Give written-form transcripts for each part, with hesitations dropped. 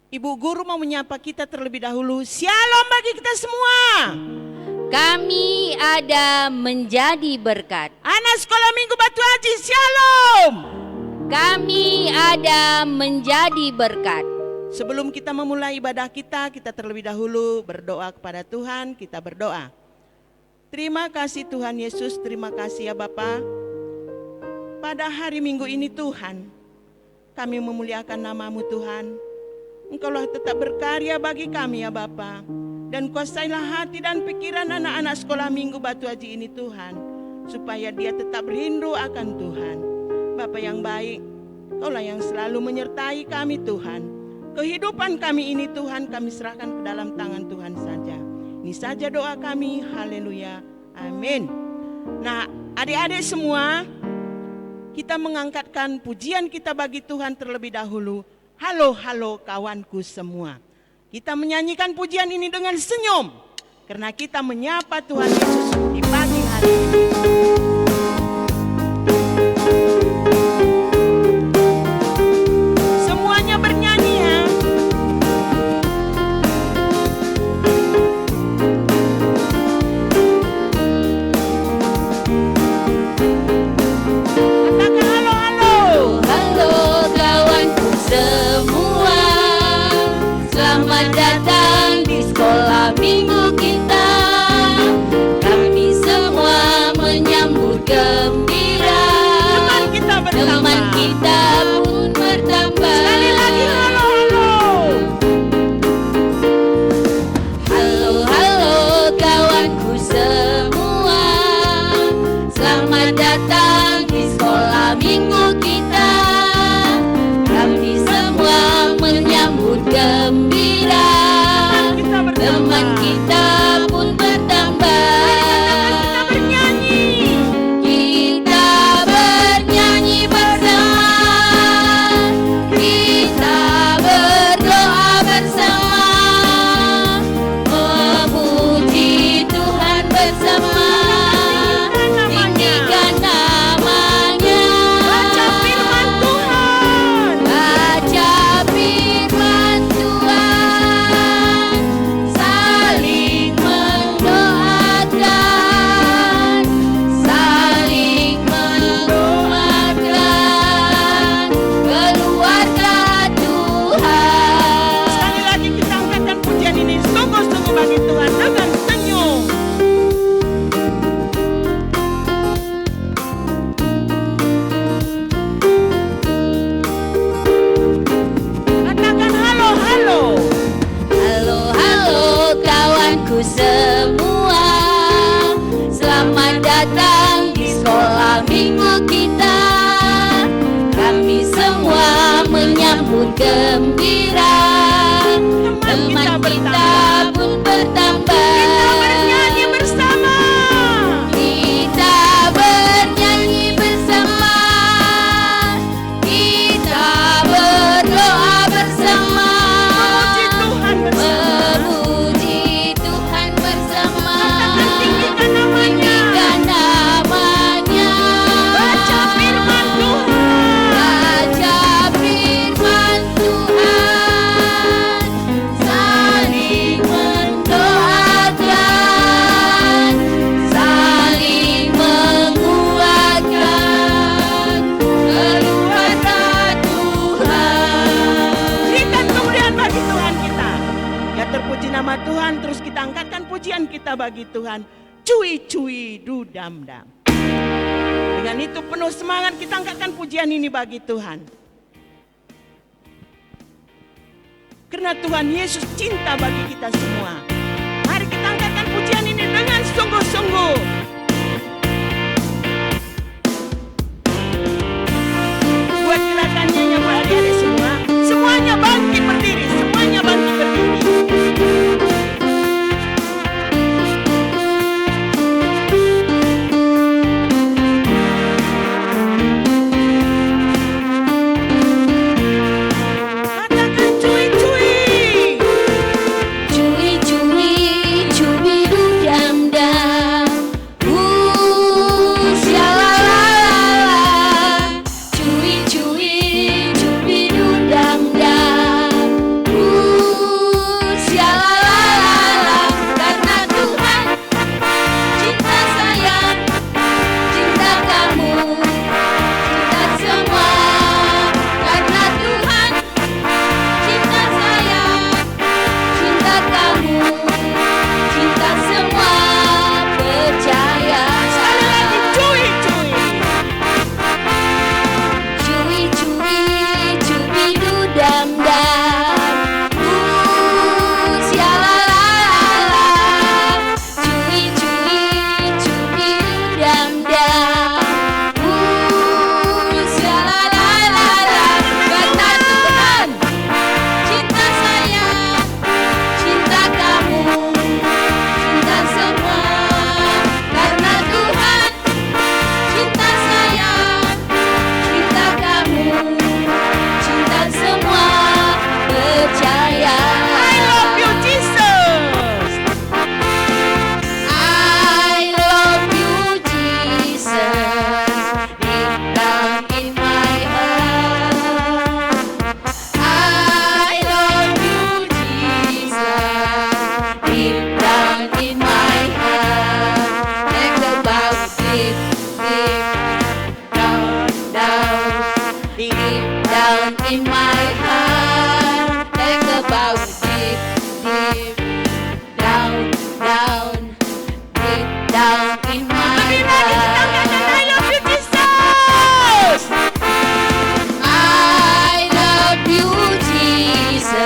Ibu Guru mau menyapa kita terlebih dahulu. Shalom bagi kita semua. Kami ada menjadi berkat. Anak sekolah Minggu Batu Haji, shalom. Kami ada menjadi berkat. Sebelum kita memulai ibadah kita terlebih dahulu berdoa kepada Tuhan. Kita berdoa. Terima kasih Tuhan Yesus, terima kasih ya Bapa. Pada hari Minggu ini Tuhan, kami memuliakan nama-Mu Tuhan. Engkaulah tetap berkarya bagi kami ya Bapa. Dan kuasailah hati dan pikiran anak-anak sekolah Minggu Batu Haji ini Tuhan. Supaya dia tetap rindu akan Tuhan. Bapa yang baik, Kaulah yang selalu menyertai kami Tuhan. Kehidupan kami ini Tuhan kami serahkan ke dalam tangan Tuhan saja. Ini saja doa kami, haleluya, amin. Nah adik-adik semua, kita mengangkatkan pujian kita bagi Tuhan terlebih dahulu. Halo, halo kawanku semua. Kita menyanyikan pujian ini dengan senyum. Karena kita menyapa Tuhan Yesus di pagi hari ini. Semuanya bernyanyi ya. Katakan halo, halo. Halo kawanku semua, selamat datang di sekolah minggu kita. Kami semua menyambut gembira. Teman kita bertambah. Teman kita pun bertambah. Sekali lagi halo, halo. Halo, halo kawanku semua, selamat datang di sekolah minggu kita. Kami semua menyambut gembira. Teman kita pun bertambah. Kita bernyanyi. Kita bernyanyi bersama. Kita berdoa bersama. Memuji Tuhan bersama. Tinggikan namanya. Baca firman Tuhan. Baca firman Tuhan. Saling mendoakan. Saling mendoakan. Keluarga Tuhan. Sekali lagi kita angkatkan pujian ini sungguh-sungguh bagi Tuhan dengan senyum. Katakan halo, halo. Halo, halo kawanku semua, selamat datang di sekolah minggu kita. Kami semua menyambut gembira. Teman kita pun bertambah. Kita bernyanyi bersama. Kita bernyanyi bersama. Kita berdoa bersama. Memuji Tuhan bersama. Memuji Tuhan bersama. Katakan tinggikan namanya. Tinggikan namanya. Baca firman Tuhan. Baca firman Tuhan. Saling mendoakan. Saling menguatkan. Keluarga Tuhan. Berikan kemuliaan bagi Tuhan kita. Ya terpuji nama Tuhan. Terus kita angkatkan pujian kita bagi Tuhan. Cui-cui dudam-dam. Dengan itu penuh semangat kita angkatkan pujian ini bagi Tuhan. Karena Tuhan Yesus cinta bagi kita semua. Mari kita angkatkan pujian ini dengan sungguh-sungguh. Buat gerakannya yang buat adik-adik semua. Semuanya bangkit berdiri. Semuanya bangkit berdiri. Katakan cuy-cuy. Cui cui cui du dam dam, deep down in my heart. Think about deep, deep down, down, deep down in my heart. I love you, Jesus. I love you, Jesus,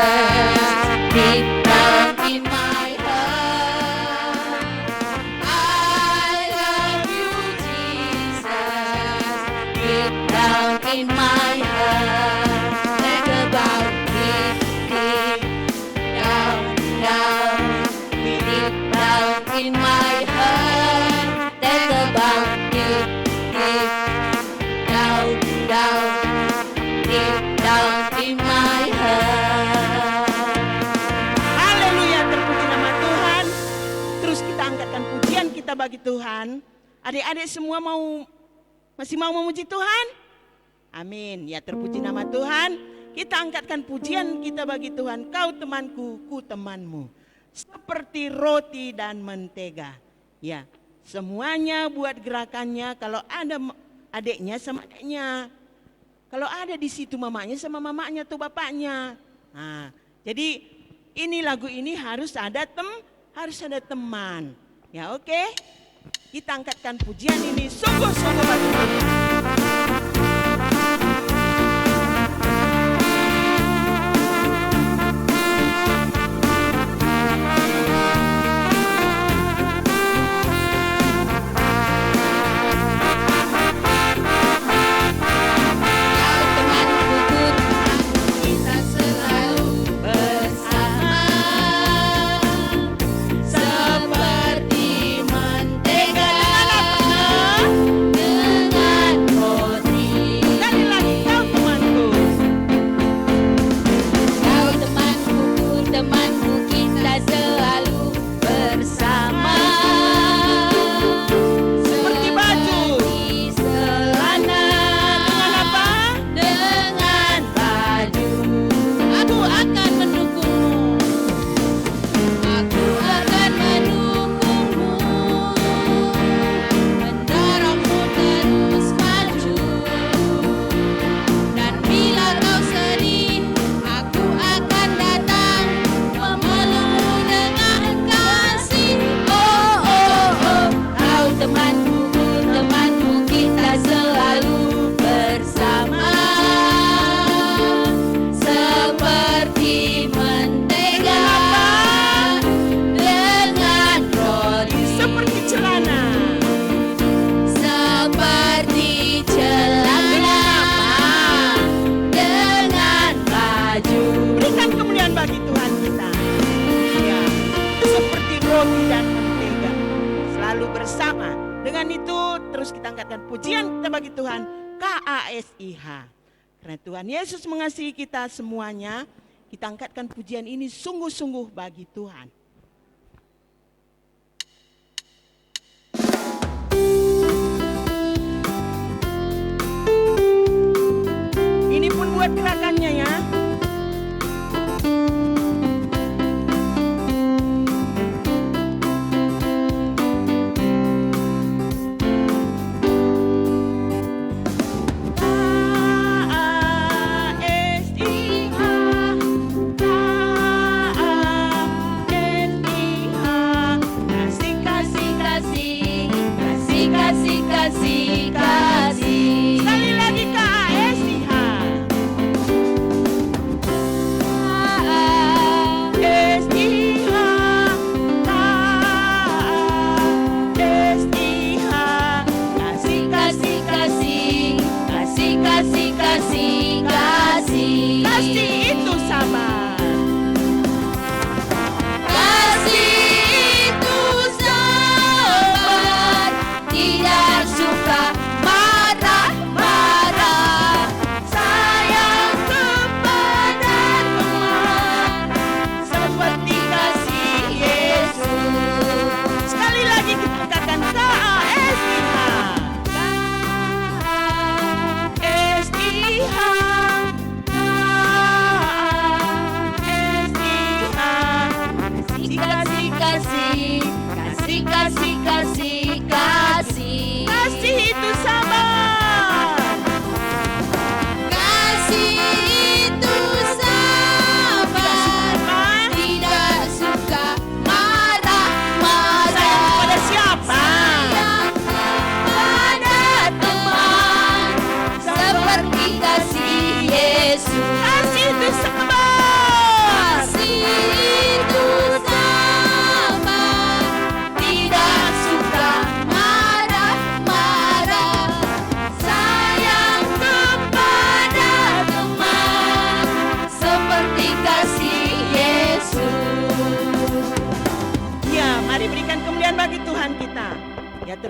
deep down in my heart. I love you, Jesus, deep down in my heart. Think about deep, deep down, down, deep down in my heart. Think about deep, deep down, down, deep down in my heart. Haleluya, terpuji nama Tuhan. Terus kita angkatkan pujian kita bagi Tuhan. Adik-adik semua masih mau memuji Tuhan? Amin. Ya, terpuji nama Tuhan. Kita angkatkan pujian kita bagi Tuhan. Kau temanku, ku temanmu. Seperti roti dan mentega. Ya, semuanya buat gerakannya. Kalau ada adiknya sama adiknya. Kalau ada di situ mamanya sama mamanya tuh bapaknya. Nah, jadi ini lagu ini harus ada teman. Ya, oke. Kita angkatkan pujian ini sungguh-sungguh bagi Tuhan. Kita selalu bersama, seperti mentega dengan roti. Sekali lagi, kau temanku. Kau temanku, ku temanku, kita selalu bersama. Seperti baju. Seperti celana. Dengan apa? Dengan baju. Aku akan mendukungmu. Aku akan mendukungmu, mendorongmu terus maju. Dan bila kau sedih, aku akan datang memelukmu dengan kasih. Oh, oh, oh, kau temanku, ku temanku, kita selalu bersama. Seperti mentega dengan roti. Seperti celana. Seperti celana dengan baju. Berikan kemuliaan bagi Tuhan kita. Ya, seperti roti dan mentega. Selalu bersama. Dengan itu terus kita angkatkan pujian kita bagi Tuhan. KASIH. Karena Tuhan Yesus mengasihi kita semuanya. Kita angkatkan pujian ini sungguh-sungguh bagi Tuhan. Ini pun buat gerakannya ya. Kasih, kasih, kasih, kasih, kasih, kasih, kasih. Sekali lagi KASIH.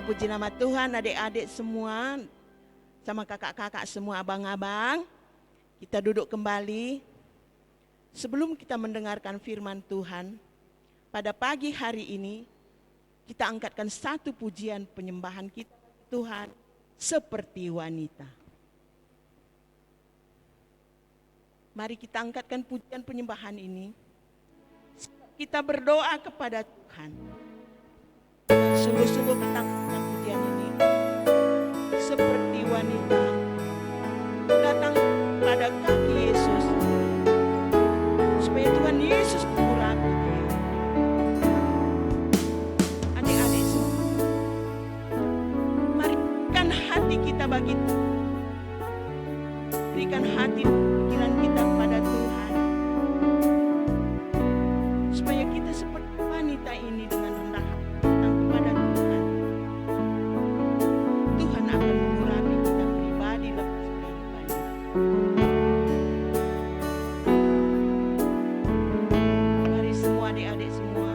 Terpuji nama Tuhan, adik-adik semua, sama kakak-kakak semua, abang-abang. Kita duduk kembali. Sebelum kita mendengarkan firman Tuhan, pada pagi hari ini, kita angkatkan satu pujian penyembahan kita Tuhan, seperti wanita. Mari kita angkatkan pujian penyembahan ini. Kita berdoa kepada Tuhan. Sungguh-sungguh kita angkatkan pujian ini. Seperti wanita datang pada kaki Yesus, supaya Tuhan Yesus mengurapi dia. Adik-adik semua, mari berikan hati kita bagi Tuhan. Berikan hati pikiran kita kepada Tuhan, supaya kita seperti wanita ini dengan rendah hati datang kepada Tuhan. Tuhan akan mengurapi kita pribadi lepas kehidupannya. Mari semua adik-adik semua,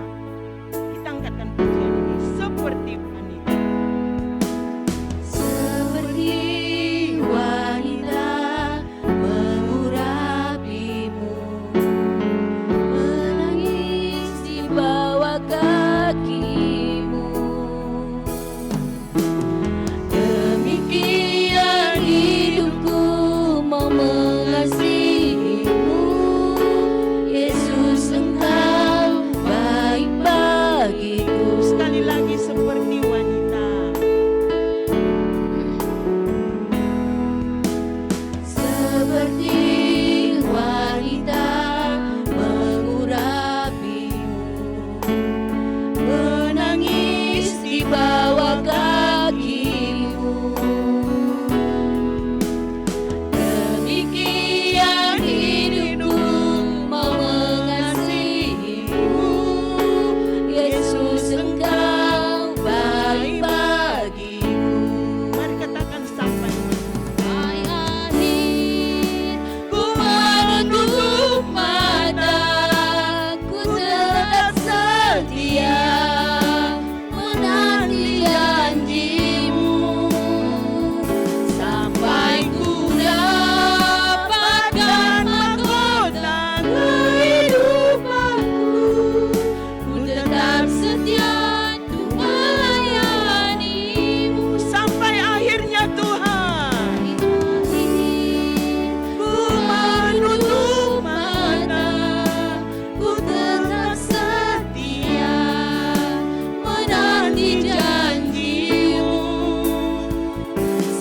kita angkatkan pujian ini seperti wanita. Seperti wanita mengurapimu, menangis di bawah kakimu. Demikian hidupku mau mengasihimu, Yesus engkau baik bagiku. Sekali lagi seperti wanita. Seperti wanita mengurapimu, menangis di bawah kakimu. Demikian hidupku mau mengasihimu, Yesus engkau baik bagiku. Mari katakan sampai. Sampai akhir ku menutup mata, ku tetap setia menanti janjimu, sampai ku dapatkan mahkota kehidupanku. Ku tetap setia untuk melayanimu. Sampai akhirnya Tuhan. Ku menutup mata, ku tetap setia menanti janjimu,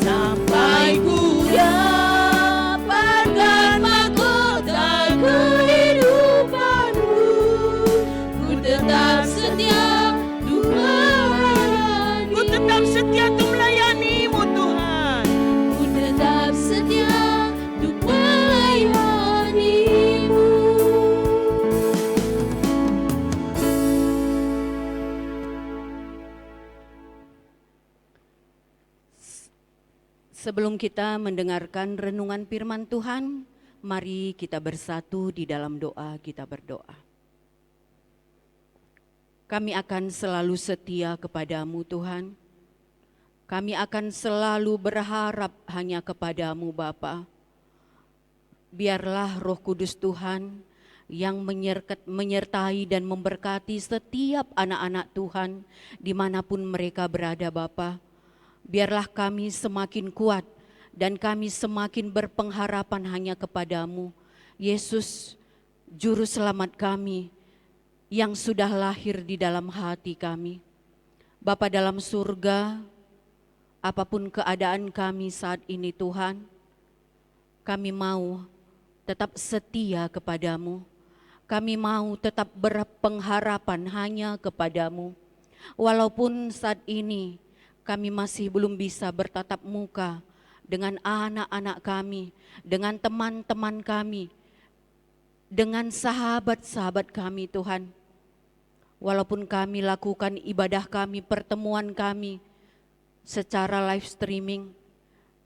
sampai ku dapatkan mahkota kehidupanku. Ku tetap setia untuk melayanimu. Ku tetap setia untuk melayanimu Tuhan. Ku tetap setia untuk melayanimu. Sebelum kita mendengarkan renungan firman Tuhan, mari kita bersatu di dalam doa, kita berdoa. Kami akan selalu setia kepadamu Tuhan. Kami akan selalu berharap hanya kepadamu Bapa. Biarlah Roh Kudus Tuhan yang menyertai dan memberkati setiap anak-anak Tuhan dimanapun mereka berada Bapa. Biarlah kami semakin kuat dan kami semakin berpengharapan hanya kepadamu, Yesus, Juru Selamat kami yang sudah lahir di dalam hati kami. Bapa dalam surga, apapun keadaan kami saat ini Tuhan, kami mau tetap setia kepadamu. Kami mau tetap berpengharapan hanya kepadamu. Walaupun saat ini kami masih belum bisa bertatap muka dengan anak-anak kami, dengan teman-teman kami, dengan sahabat-sahabat kami Tuhan. Walaupun kami lakukan ibadah kami, pertemuan kami secara live streaming,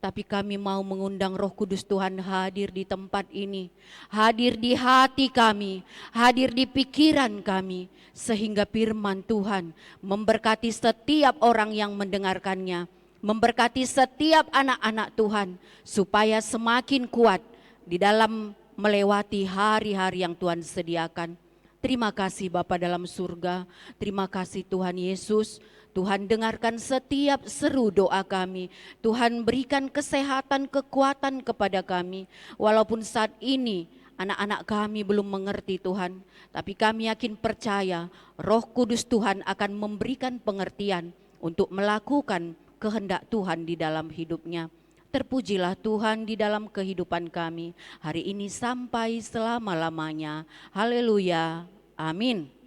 Tapi kami mau mengundang Roh Kudus Tuhan hadir di tempat ini, hadir di hati kami, hadir di pikiran kami, sehingga firman Tuhan memberkati setiap orang yang mendengarkannya, memberkati setiap anak-anak Tuhan, supaya semakin kuat di dalam melewati hari-hari yang Tuhan sediakan. Terima kasih Bapa dalam surga, terima kasih Tuhan Yesus. Tuhan dengarkan setiap seru doa kami. Tuhan berikan kesehatan, kekuatan kepada kami. Walaupun saat ini anak-anak kami belum mengerti Tuhan, tapi kami yakin percaya Roh Kudus Tuhan akan memberikan pengertian untuk melakukan kehendak Tuhan di dalam hidupnya. Terpujilah Tuhan di dalam kehidupan kami hari ini sampai selama-lamanya. Haleluya. Amin.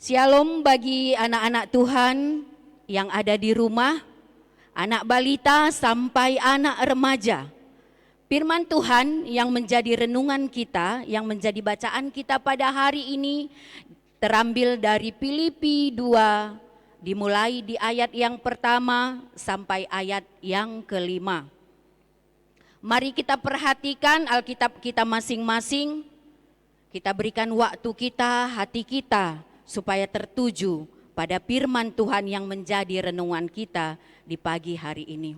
Shalom bagi anak-anak Tuhan yang ada di rumah, anak balita sampai anak remaja. Firman Tuhan yang menjadi renungan kita, yang menjadi bacaan kita pada hari ini terambil dari Filipi 2, dimulai di ayat yang pertama sampai ayat yang kelima. Mari kita perhatikan Alkitab kita masing-masing, kita berikan waktu kita, hati kita, supaya tertuju pada firman Tuhan yang menjadi renungan kita di pagi hari ini.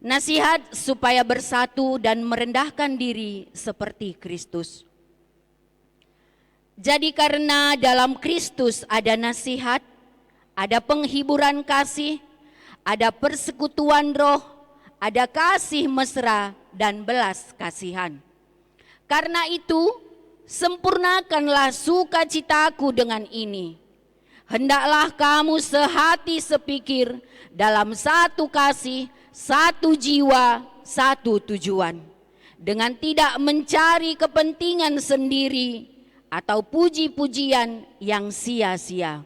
Nasihat supaya bersatu dan merendahkan diri seperti Kristus. Jadi karena dalam Kristus ada nasihat, ada penghiburan kasih, ada persekutuan roh, ada kasih mesra dan belas kasihan. Karena itu, sempurnakanlah sukacitaku dengan ini. Hendaklah kamu sehati sepikir dalam satu kasih, satu jiwa, satu tujuan. Dengan tidak mencari kepentingan sendiri atau puji-pujian yang sia-sia.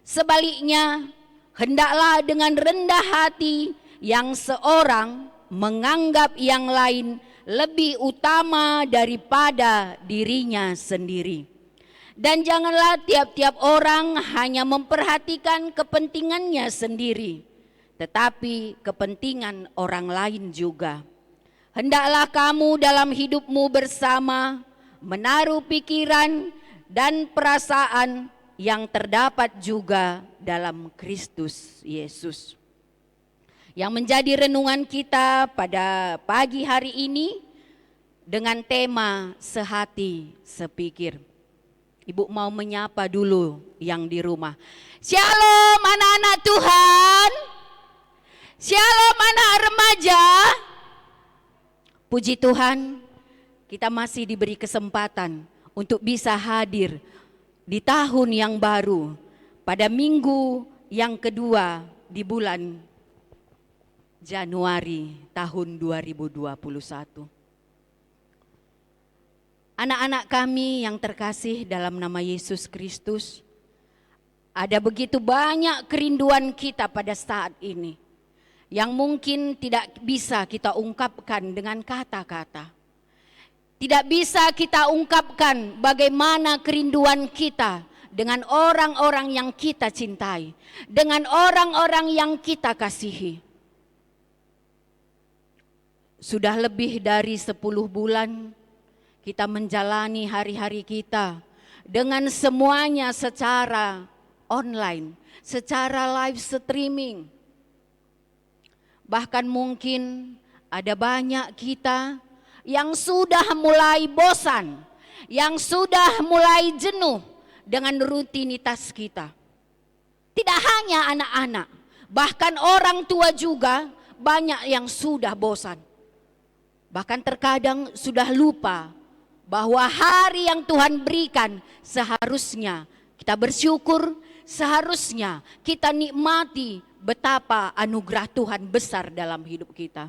Sebaliknya, hendaklah dengan rendah hati yang seorang menganggap yang lain lebih utama daripada dirinya sendiri. Dan janganlah tiap-tiap orang hanya memperhatikan kepentingannya sendiri, tetapi kepentingan orang lain juga. Hendaklah kamu dalam hidupmu bersama menaruh pikiran dan perasaan yang terdapat juga dalam Kristus Yesus. Yang menjadi renungan kita pada pagi hari ini dengan tema sehati sepikir. Ibu mau menyapa dulu yang di rumah. Shalom anak-anak Tuhan. Shalom anak remaja. Puji Tuhan, kita masih diberi kesempatan untuk bisa hadir di tahun yang baru pada minggu yang kedua di bulan Januari tahun 2021. Anak-anak kami yang terkasih dalam nama Yesus Kristus, ada begitu banyak kerinduan kita pada saat ini yang mungkin tidak bisa kita ungkapkan dengan kata-kata. Tidak bisa kita ungkapkan bagaimana kerinduan kita dengan orang-orang yang kita cintai, dengan orang-orang yang kita kasihi. Sudah lebih dari 10 bulan kita menjalani hari-hari kita dengan semuanya secara online, secara live streaming. Bahkan mungkin ada banyak kita yang sudah mulai bosan, yang sudah mulai jenuh dengan rutinitas kita. Tidak hanya anak-anak, bahkan orang tua juga banyak yang sudah bosan. Bahkan terkadang sudah lupa bahwa hari yang Tuhan berikan seharusnya kita bersyukur, seharusnya kita nikmati betapa anugerah Tuhan besar dalam hidup kita.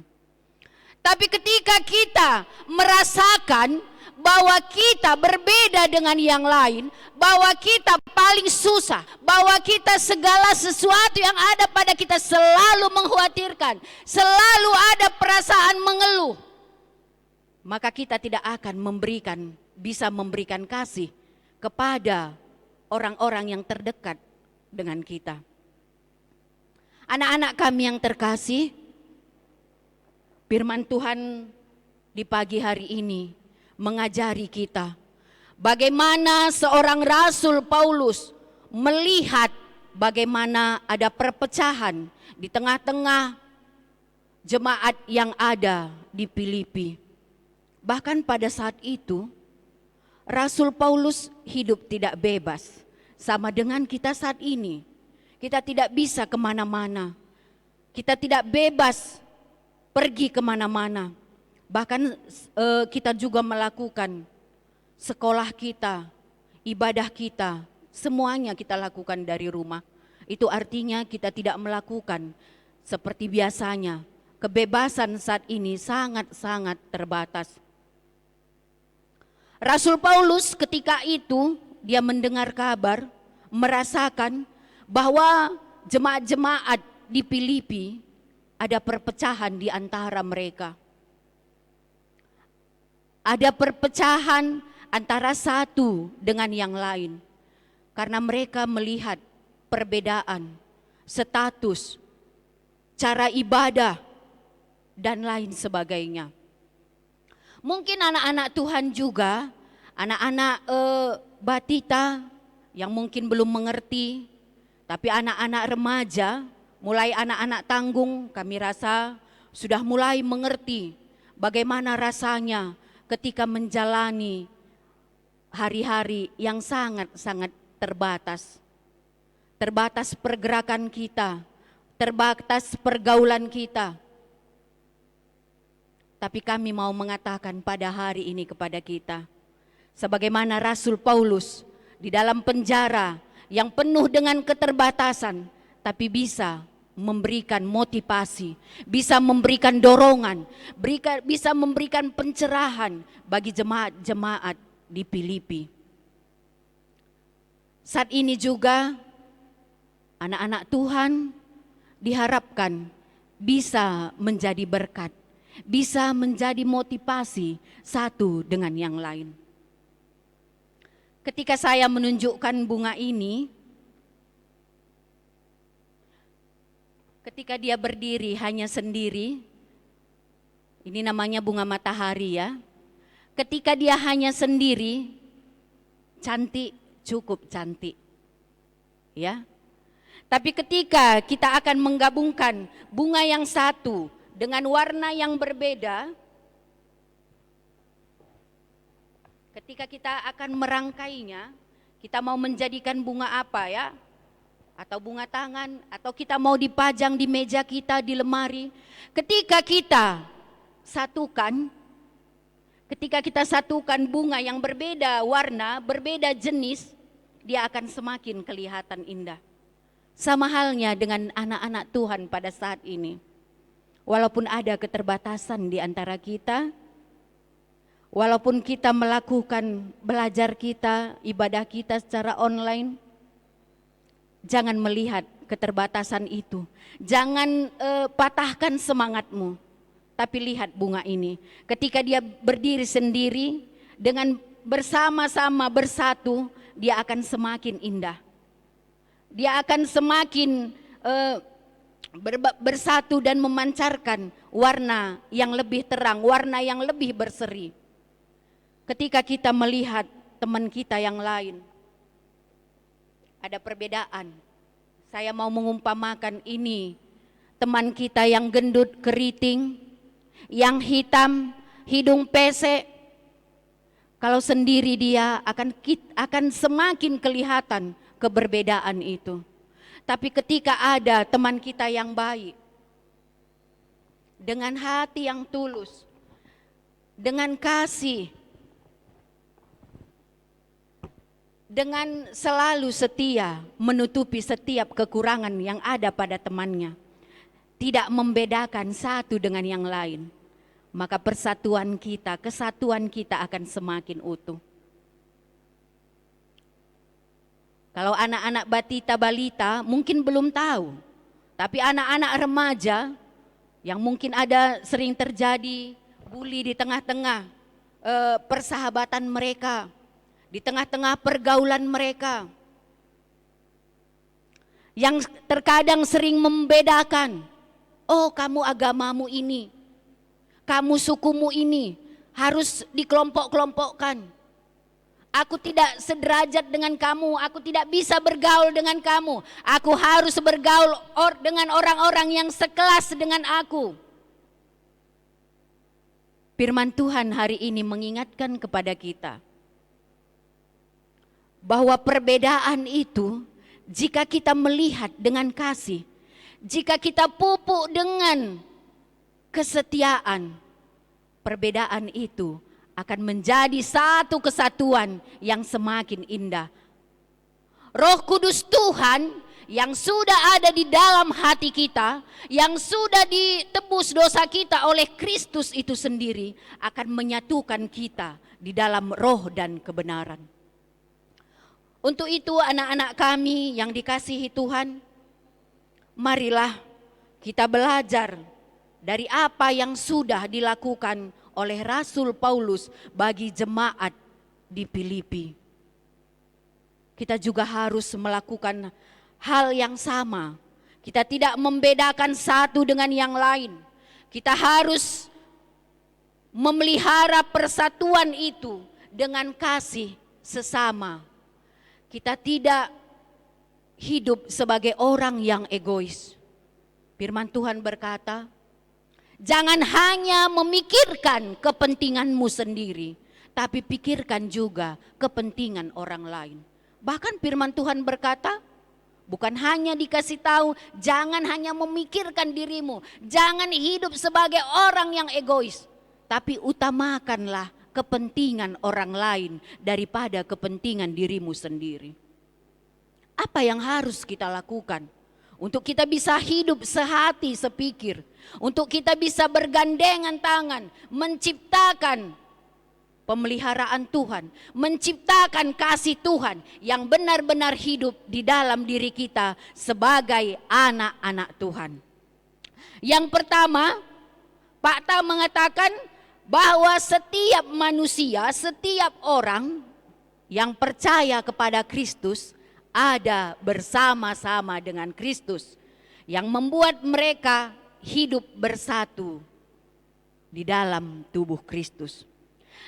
Tapi ketika kita merasakan bahwa kita berbeda dengan yang lain, bahwa kita paling susah, bahwa kita segala sesuatu yang ada pada kita selalu mengkhawatirkan, selalu ada perasaan mengeluh, maka kita tidak akan bisa memberikan kasih kepada orang-orang yang terdekat dengan kita. Anak-anak kami yang terkasih, firman Tuhan di pagi hari ini mengajari kita bagaimana seorang Rasul Paulus melihat bagaimana ada perpecahan di tengah-tengah jemaat yang ada di Filipi. Bahkan pada saat itu, Rasul Paulus hidup tidak bebas. Sama dengan kita saat ini. Kita tidak bisa kemana-mana. Kita tidak bebas pergi kemana-mana. Bahkan kita juga melakukan sekolah kita, ibadah kita, semuanya kita lakukan dari rumah. Itu artinya kita tidak melakukan seperti biasanya. Kebebasan saat ini sangat-sangat terbatas. Rasul Paulus ketika itu dia mendengar kabar, merasakan bahwa jemaat-jemaat di Filipi ada perpecahan di antara mereka. Ada perpecahan antara satu dengan yang lain. Karena mereka melihat perbedaan, status, cara ibadah, dan lain sebagainya. Mungkin anak-anak Tuhan juga, anak-anak batita yang mungkin belum mengerti, tapi anak-anak remaja, mulai anak-anak tanggung, kami rasa sudah mulai mengerti bagaimana rasanya ketika menjalani hari-hari yang sangat-sangat terbatas. Terbatas pergerakan kita, terbatas pergaulan kita. Tapi kami mau mengatakan pada hari ini kepada kita, sebagaimana Rasul Paulus di dalam penjara yang penuh dengan keterbatasan, tapi bisa memberikan motivasi, bisa memberikan dorongan, bisa memberikan pencerahan bagi jemaat-jemaat di Filipi. Saat ini juga anak-anak Tuhan diharapkan bisa menjadi berkat, bisa menjadi motivasi satu dengan yang lain. Ketika saya menunjukkan bunga ini, ketika dia berdiri hanya sendiri, ini namanya bunga matahari ya. Ketika dia hanya sendiri, cantik, cukup cantik. Ya. Tapi ketika kita akan menggabungkan bunga yang satu dengan warna yang berbeda, ketika kita akan merangkainya, kita mau menjadikan bunga apa ya? Atau bunga tangan, atau kita mau dipajang di meja kita, di lemari. Ketika kita satukan, bunga yang berbeda warna, berbeda jenis, dia akan semakin kelihatan indah. Sama halnya dengan anak-anak Tuhan pada saat ini. Walaupun ada keterbatasan di antara kita, walaupun kita melakukan belajar kita, ibadah kita secara online, jangan melihat keterbatasan itu. Jangan patahkan semangatmu. Tapi lihat bunga ini. Ketika dia berdiri sendiri, dengan bersama-sama bersatu, dia akan semakin indah. Dia akan semakin bersatu dan memancarkan warna yang lebih terang, warna yang lebih berseri. Ketika kita melihat teman kita yang lain, ada perbedaan. Saya mau mengumpamakan ini, teman kita yang gendut, keriting, yang hitam, hidung pesek. Kalau sendiri dia akan semakin kelihatan keberbedaan itu. Tapi ketika ada teman kita yang baik, dengan hati yang tulus, dengan kasih, dengan selalu setia menutupi setiap kekurangan yang ada pada temannya, tidak membedakan satu dengan yang lain, maka persatuan kita, kesatuan kita akan semakin utuh. Kalau anak-anak batita balita mungkin belum tahu, tapi anak-anak remaja yang mungkin ada sering terjadi bully di tengah-tengah persahabatan mereka, di tengah-tengah pergaulan mereka. yang terkadang sering membedakan. Oh, kamu agamamu ini, kamu sukumu ini harus dikelompok-kelompokkan. Aku tidak sederajat dengan kamu, aku tidak bisa bergaul dengan kamu. Aku harus bergaul dengan orang-orang yang sekelas dengan aku. Firman Tuhan hari ini mengingatkan kepada kita bahwa perbedaan itu, jika kita melihat dengan kasih, jika kita pupuk dengan kesetiaan, perbedaan itu akan menjadi satu kesatuan yang semakin indah. Roh Kudus Tuhan yang sudah ada di dalam hati kita, yang sudah ditebus dosa kita oleh Kristus itu sendiri, akan menyatukan kita di dalam roh dan kebenaran. Untuk itu anak-anak kami yang dikasihi Tuhan, marilah kita belajar dari apa yang sudah dilakukan oleh Rasul Paulus bagi jemaat di Filipi. Kita juga harus melakukan hal yang sama. Kita tidak membedakan satu dengan yang lain. Kita harus memelihara persatuan itu dengan kasih sesama. Kita tidak hidup sebagai orang yang egois. Firman Tuhan berkata, jangan hanya memikirkan kepentinganmu sendiri, tapi pikirkan juga kepentingan orang lain. Bahkan firman Tuhan berkata, bukan hanya dikasih tahu, jangan hanya memikirkan dirimu, jangan hidup sebagai orang yang egois, tapi utamakanlah kepentingan orang lain daripada kepentingan dirimu sendiri. Apa yang harus kita lakukan untuk kita bisa hidup sehati sepikir, untuk kita bisa bergandengan tangan, menciptakan pemeliharaan Tuhan, menciptakan kasih Tuhan yang benar-benar hidup di dalam diri kita sebagai anak-anak Tuhan. Yang pertama, Pak Ta mengatakan bahwa setiap manusia, setiap orang yang percaya kepada Kristus ada bersama-sama dengan Kristus, yang membuat mereka hidup bersatu di dalam tubuh Kristus.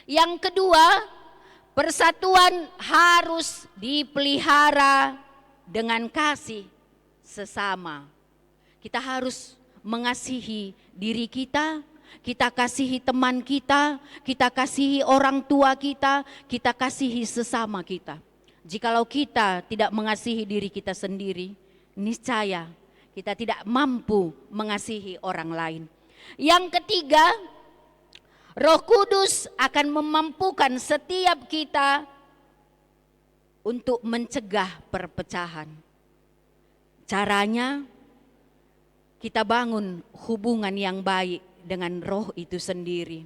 Yang kedua, persatuan harus dipelihara dengan kasih sesama. Kita harus mengasihi diri kita, kita kasihi teman kita kasihi orang tua kita kasihi sesama kita. Jikalau kita tidak mengasihi diri kita sendiri, niscaya kita tidak mampu mengasihi orang lain. Yang ketiga, Roh Kudus akan memampukan setiap kita untuk mencegah perpecahan. Caranya, kita bangun hubungan yang baik dengan Roh itu sendiri,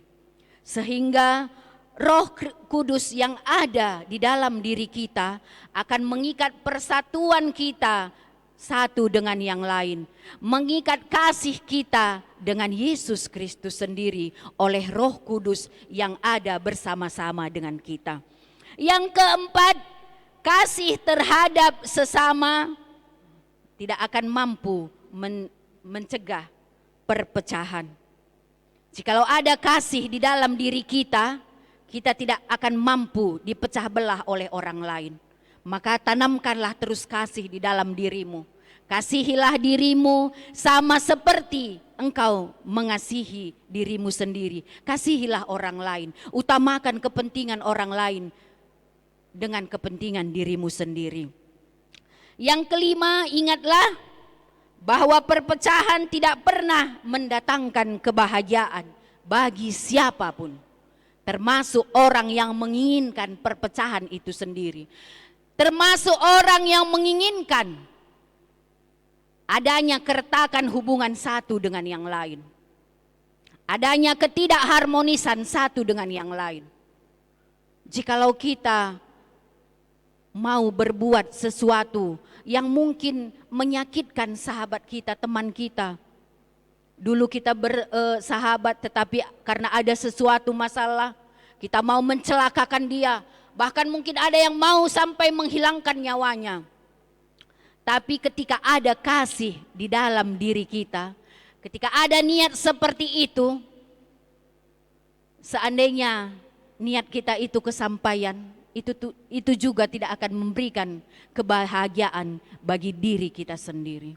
sehingga Roh Kudus yang ada di dalam diri kita akan mengikat persatuan kita satu dengan yang lain, mengikat kasih kita dengan Yesus Kristus sendiri oleh Roh Kudus yang ada bersama-sama dengan kita. Yang keempat, kasih terhadap sesama tidak akan mampu mencegah perpecahan. Jikalau ada kasih di dalam diri kita, kita tidak akan mampu dipecah belah oleh orang lain. Maka tanamkanlah terus kasih di dalam dirimu. Kasihilah dirimu sama seperti engkau mengasihi dirimu sendiri. Kasihilah orang lain. Utamakan kepentingan orang lain dengan kepentingan dirimu sendiri. Yang kelima, ingatlah bahwa perpecahan tidak pernah mendatangkan kebahagiaan bagi siapapun, termasuk orang yang menginginkan perpecahan itu sendiri, termasuk orang yang menginginkan adanya keretakan hubungan satu dengan yang lain, adanya ketidakharmonisan satu dengan yang lain. Jikalau kita mau berbuat sesuatu yang mungkin menyakitkan sahabat kita, teman kita, dulu kita bersahabat tetapi karena ada sesuatu masalah kita mau mencelakakan dia, bahkan mungkin ada yang mau sampai menghilangkan nyawanya. Tapi ketika ada kasih di dalam diri kita, ketika ada niat seperti itu, seandainya niat kita itu kesampaian, itu juga tidak akan memberikan kebahagiaan bagi diri kita sendiri.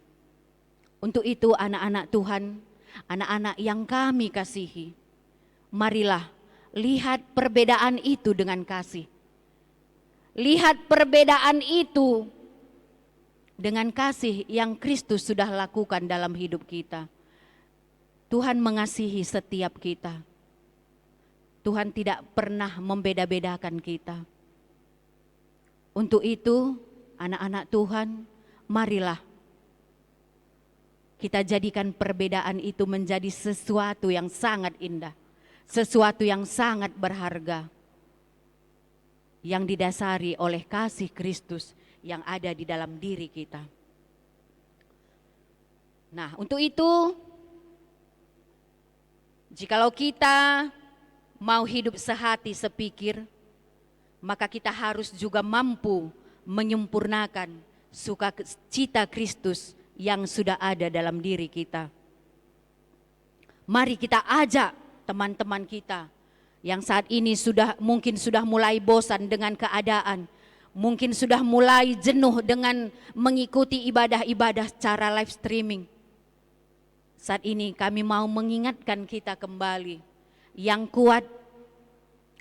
Untuk itu anak-anak Tuhan, anak-anak yang kami kasihi, marilah lihat perbedaan itu dengan kasih. Lihat perbedaan itu dengan kasih yang Kristus sudah lakukan dalam hidup kita. Tuhan mengasihi setiap kita. Tuhan tidak pernah membeda-bedakan kita. Untuk itu, anak-anak Tuhan, marilah kita jadikan perbedaan itu menjadi sesuatu yang sangat indah, sesuatu yang sangat berharga, yang didasari oleh kasih Kristus yang ada di dalam diri kita. Nah, untuk itu, jikalau kita mau hidup sehati sepikir, maka kita harus juga mampu menyempurnakan sukacita Kristus yang sudah ada dalam diri kita. Mari kita ajak teman-teman kita yang saat ini mungkin sudah mulai bosan dengan keadaan, mungkin sudah mulai jenuh dengan mengikuti ibadah-ibadah secara live streaming. Saat ini kami mau mengingatkan kita kembali, yang kuat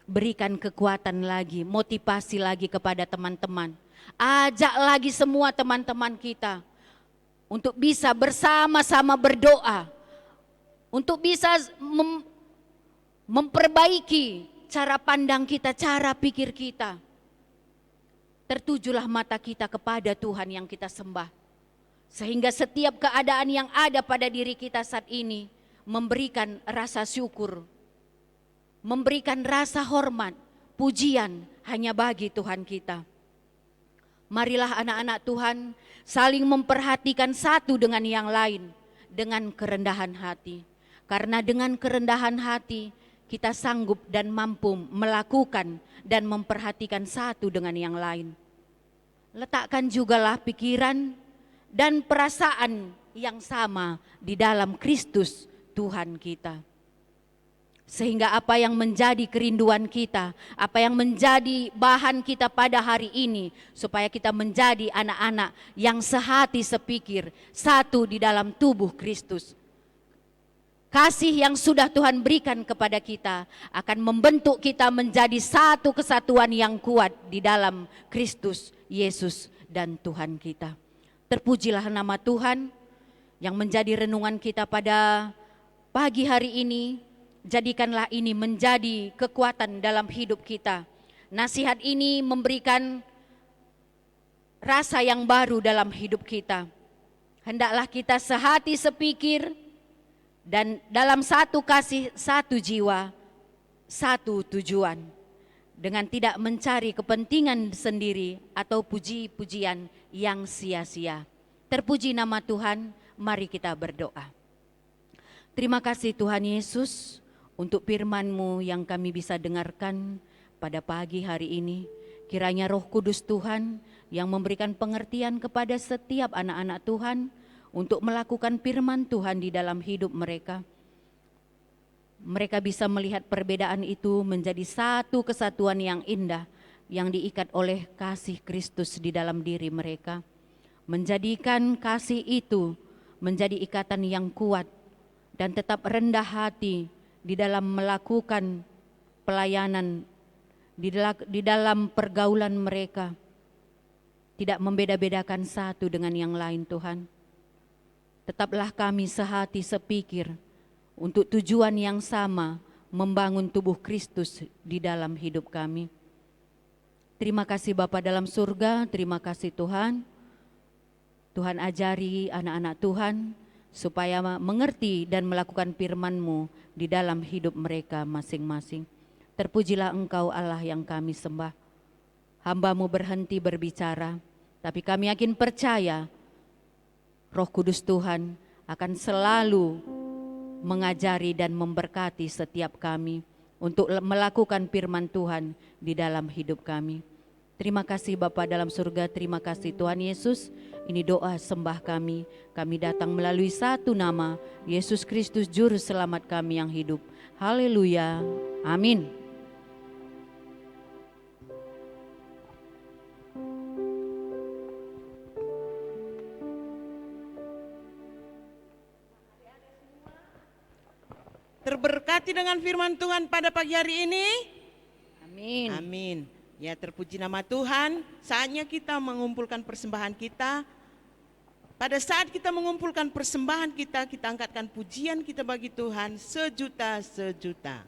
berikan kekuatan lagi, motivasi lagi kepada teman-teman. Ajak lagi semua teman-teman kita untuk bisa bersama-sama berdoa, untuk bisa memperbaiki cara pandang kita, cara pikir kita. Tertujulah mata kita kepada Tuhan yang kita sembah, sehingga setiap keadaan yang ada pada diri kita saat ini memberikan rasa syukur, memberikan rasa hormat, pujian hanya bagi Tuhan kita. Marilah anak-anak Tuhan saling memperhatikan satu dengan yang lain dengan kerendahan hati. Karena dengan kerendahan hati kita sanggup dan mampu melakukan dan memperhatikan satu dengan yang lain. Letakkan jugalah pikiran dan perasaan yang sama di dalam Kristus Tuhan kita. Sehingga apa yang menjadi kerinduan kita, apa yang menjadi bahan kita pada hari ini, supaya kita menjadi anak-anak yang sehati sepikir, satu di dalam tubuh Kristus. Kasih yang sudah Tuhan berikan kepada kita akan membentuk kita menjadi satu kesatuan yang kuat di dalam Kristus Yesus dan Tuhan kita. Terpujilah nama Tuhan yang menjadi renungan kita pada pagi hari ini. Jadikanlah ini menjadi kekuatan dalam hidup kita. Nasihat ini memberikan rasa yang baru dalam hidup kita. Hendaklah kita sehati sepikir dan dalam satu kasih, satu jiwa, satu tujuan. Dengan tidak mencari kepentingan sendiri atau puji-pujian yang sia-sia. Terpuji nama Tuhan, mari kita berdoa. Terima kasih Tuhan Yesus untuk firman-Mu yang kami bisa dengarkan pada pagi hari ini. Kiranya Roh Kudus Tuhan yang memberikan pengertian kepada setiap anak-anak Tuhan untuk melakukan firman Tuhan di dalam hidup mereka. Mereka bisa melihat perbedaan itu menjadi satu kesatuan yang indah yang diikat oleh kasih Kristus di dalam diri mereka. Menjadikan kasih itu menjadi ikatan yang kuat dan tetap rendah hati di dalam melakukan pelayanan, di dalam pergaulan mereka. Tidak membeda-bedakan satu dengan yang lain Tuhan. Tetaplah kami sehati sepikir untuk tujuan yang sama, membangun tubuh Kristus di dalam hidup kami. Terima kasih Bapa dalam surga, terima kasih Tuhan. Tuhan ajari anak-anak Tuhan supaya mengerti dan melakukan firman-Mu di dalam hidup mereka masing-masing. Terpujilah Engkau Allah yang kami sembah. Hamba-Mu berhenti berbicara, tapi kami yakin percaya Roh Kudus Tuhan akan selalu mengajari dan memberkati setiap kami untuk melakukan firman Tuhan di dalam hidup kami. Terima kasih Bapa dalam surga, terima kasih Tuhan Yesus. Ini doa sembah kami. Kami datang melalui satu nama, Yesus Kristus Juru Selamat kami yang hidup. Haleluya. Amin. Terberkati dengan firman Tuhan pada pagi hari ini. Amin. Amin. Ya, terpuji nama Tuhan. Saatnya kita mengumpulkan persembahan kita. Pada saat kita mengumpulkan persembahan kita, kita angkatkan pujian kita bagi Tuhan sejuta-sejuta.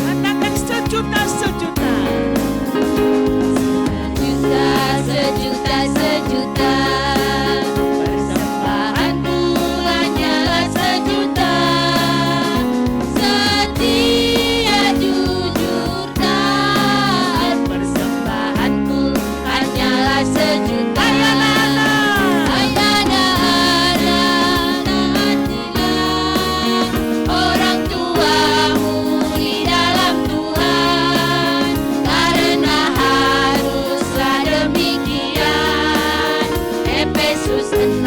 Katakan sejuta-sejuta. Sejuta, sejuta, persembahanku hanyalah sejuta. Setia, jujur, taat, persembahanku hanyalah sejuta. Ayana, taatilah orang tuamu di dalam Tuhan, karena haruslah demikian. Efesus 6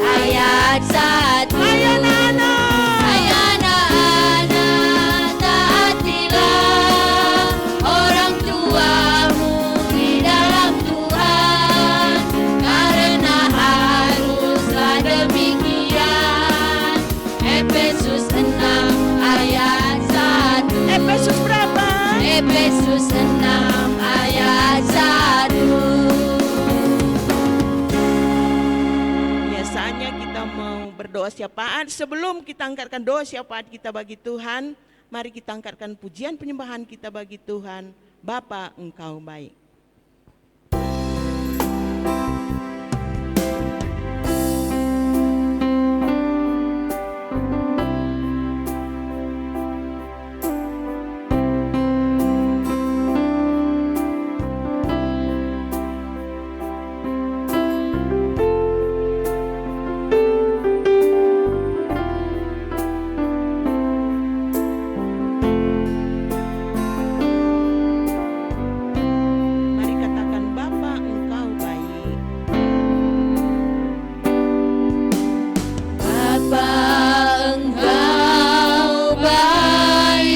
ayat 1. Ayana, taatilah orang tuamu di dalam Tuhan, karena haruslah demikian. Efesus 6 ayat 1. Efesus berapa? Efesus 6 ayat 1. Ya, saatnya kita mau berdoa syafaat. Sebelum kita angkatkan doa syafaat kita bagi Tuhan, mari kita angkatkan pujian penyembahan kita bagi Tuhan. Bapa, Engkau baik. Mari katakan Bapa, Engkau baik. Bapa, Engkau baik.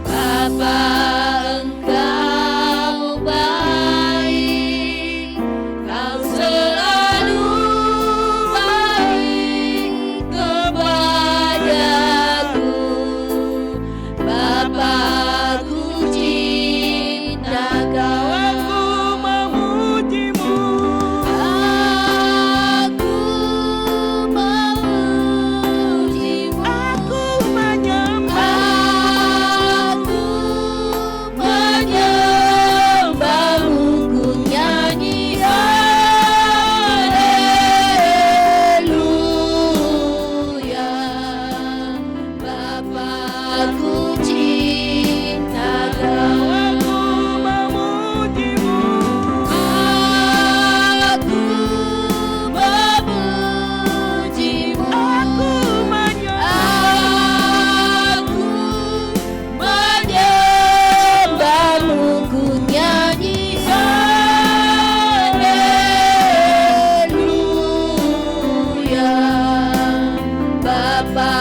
Bapa, Engkau baik. Kau selalu baik kepadaku. Bapa, ku cinta Kau. Aku memujimu. Aku memujimu. Aku menyembah. Aku menyembahmu. Ku nyanyi haleluya. Bapa, ku cinta Kau. Aku memujimu. Aku memujimu. Aku menyembah. Aku menyembahmu. Ku nyanyi haleluya. Bapa,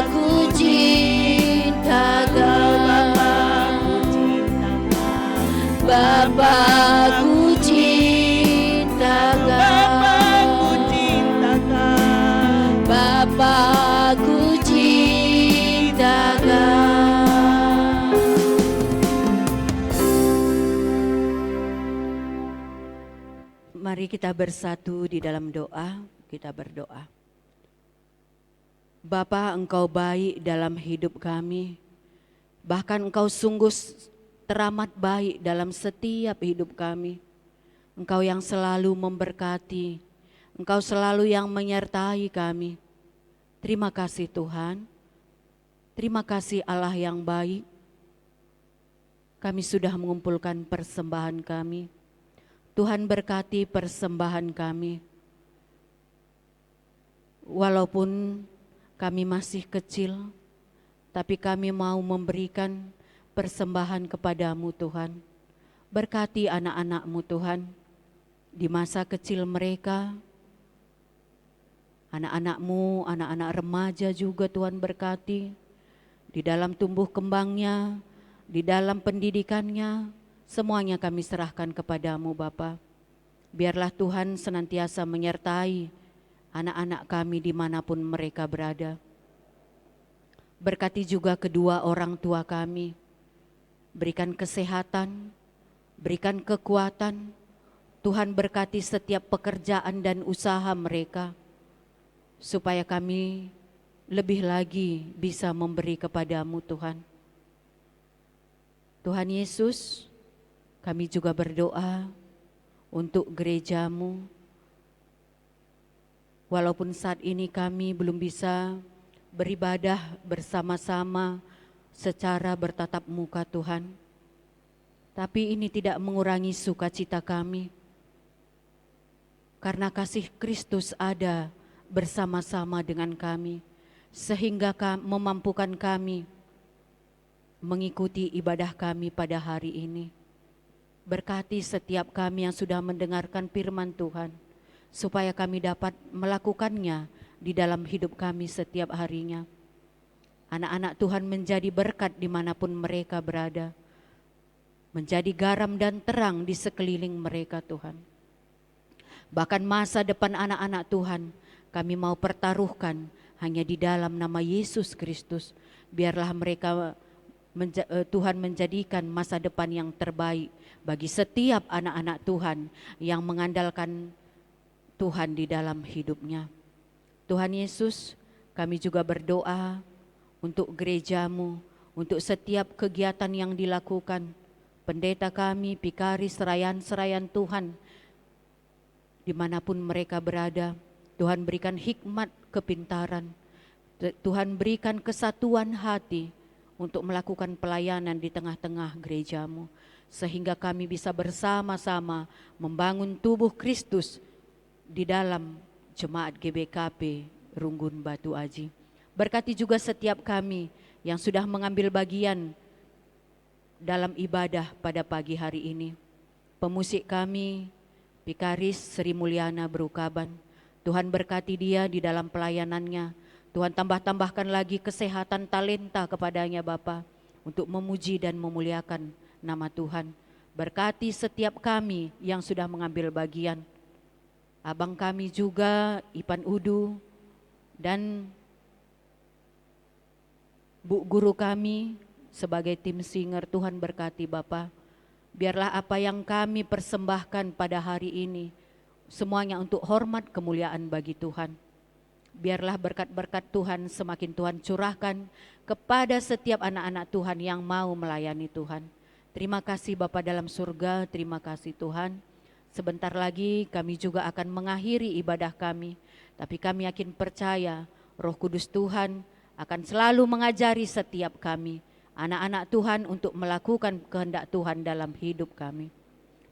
ku cinta Kau. Bapakku cinta Kau. Bapakku cinta Kau. Bapakku cinta Kau. Bapakku cinta Kau. Mari kita bersatu di dalam doa, kita berdoa. Bapa, Engkau baik dalam hidup kami. Bahkan Engkau sungguh teramat baik dalam setiap hidup kami. Engkau yang selalu memberkati, Engkau selalu yang menyertai kami. Terima kasih Tuhan. Terima kasih Allah yang baik. Kami sudah mengumpulkan persembahan kami. Tuhan berkati persembahan kami. Walaupun kami masih kecil, tapi kami mau memberikan persembahan kepadamu Tuhan. Berkati anak-anak-Mu Tuhan, di masa kecil mereka, anak-anak-Mu, anak-anak remaja juga Tuhan berkati, di dalam tumbuh kembangnya, di dalam pendidikannya, semuanya kami serahkan kepadamu Bapa. Biarlah Tuhan senantiasa menyertai anak-anak kami dimanapun mereka berada. Berkati juga kedua orang tua kami, berikan kesehatan, berikan kekuatan. Tuhan berkati setiap pekerjaan dan usaha mereka, supaya kami lebih lagi bisa memberi kepadamu Tuhan. Tuhan Yesus, kami juga berdoa untuk gerejamu. Walaupun saat ini kami belum bisa beribadah bersama-sama secara bertatap muka Tuhan, tapi ini tidak mengurangi sukacita kami, karena kasih Kristus ada bersama-sama dengan kami, sehingga memampukan kami mengikuti ibadah kami pada hari ini. Berkati setiap kami yang sudah mendengarkan firman Tuhan, supaya kami dapat melakukannya di dalam hidup kami setiap harinya. Anak-anak Tuhan menjadi berkat dimanapun mereka berada, menjadi garam dan terang di sekeliling mereka Tuhan. Bahkan masa depan anak-anak Tuhan kami mau pertaruhkan hanya di dalam nama Yesus Kristus. Biarlah mereka Tuhan menjadikan masa depan yang terbaik bagi setiap anak-anak Tuhan yang mengandalkan Tuhan di dalam hidupnya. Tuhan Yesus, kami juga berdoa untuk gerejamu, untuk setiap kegiatan yang dilakukan. Pendeta kami, pikaris, serayan Tuhan, dimanapun mereka berada, Tuhan berikan hikmat kepintaran, Tuhan berikan kesatuan hati untuk melakukan pelayanan di tengah-tengah gerejamu, sehingga kami bisa bersama-sama membangun tubuh Kristus di dalam Jemaat GBKP Runggun Batu Aji. Berkati juga setiap kami yang sudah mengambil bagian dalam ibadah pada pagi hari ini. Pemusik kami, Pikaris Sri Mulyana Berukaban, Tuhan berkati dia di dalam pelayanannya. Tuhan tambahkan lagi kesehatan talenta kepadanya Bapa, untuk memuji dan memuliakan nama Tuhan. Berkati setiap kami yang sudah mengambil bagian. Abang kami juga, Ipan Udu, dan Bu Guru kami sebagai tim singer, Tuhan berkati Bapa. Biarlah apa yang kami persembahkan pada hari ini, semuanya untuk hormat kemuliaan bagi Tuhan. Biarlah berkat-berkat Tuhan semakin Tuhan curahkan kepada setiap anak-anak Tuhan yang mau melayani Tuhan. Terima kasih Bapa dalam surga, terima kasih Tuhan. Sebentar lagi kami juga akan mengakhiri ibadah kami, tapi kami yakin percaya Roh Kudus Tuhan akan selalu mengajari setiap kami, anak-anak Tuhan, untuk melakukan kehendak Tuhan dalam hidup kami.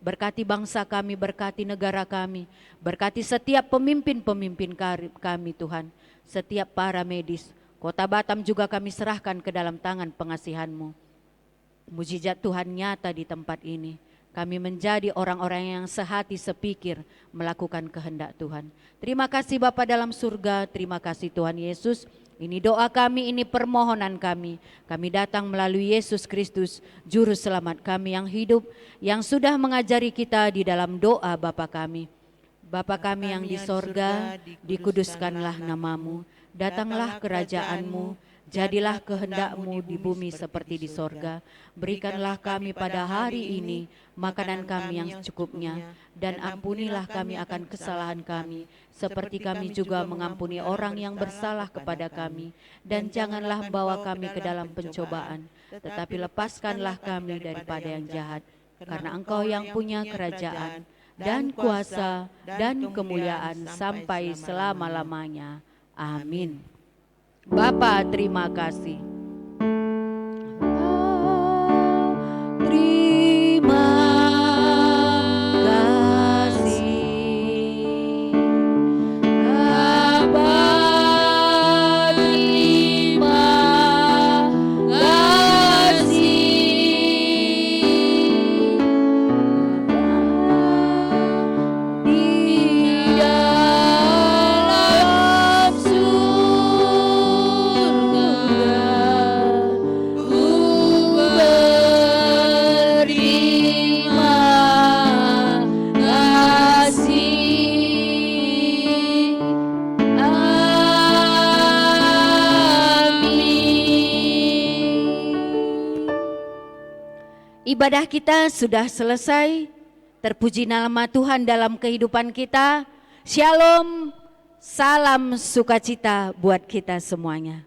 Berkati bangsa kami, berkati negara kami, berkati setiap pemimpin-pemimpin kami Tuhan, setiap para medis. Kota Batam juga kami serahkan ke dalam tangan pengasihan-Mu. Mujizat Tuhan nyata di tempat ini. Kami menjadi orang-orang yang sehati sepikir melakukan kehendak Tuhan. Terima kasih Bapa dalam surga, terima kasih Tuhan Yesus. Ini doa kami, ini permohonan kami. Kami datang melalui Yesus Kristus, Juru Selamat kami yang hidup, yang sudah mengajari kita di dalam doa Bapa kami. Bapa kami yang di sorga, dikuduskanlah namamu, datanglah kerajaan-Mu, jadilah kehendak-Mu di bumi seperti di sorga. Berikanlah kami pada hari ini makanan kami yang secukupnya, dan ampunilah kami akan kesalahan kami, seperti kami juga mengampuni orang yang bersalah kepada kami. Dan janganlah bawa kami ke dalam pencobaan, tetapi lepaskanlah kami daripada yang jahat. Karena Engkau yang punya kerajaan, dan kuasa, dan kemuliaan sampai selama-lamanya. Amin. Bapa, terima kasih. Terima kasih. Bapa, terima kasih. Di dalam surga ku berterima kasih. Amin. Ibadah kita sudah selesai. Terpuji nama Tuhan dalam kehidupan kita. Shalom, salam sukacita buat kita semuanya.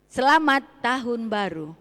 Selamat tahun baru.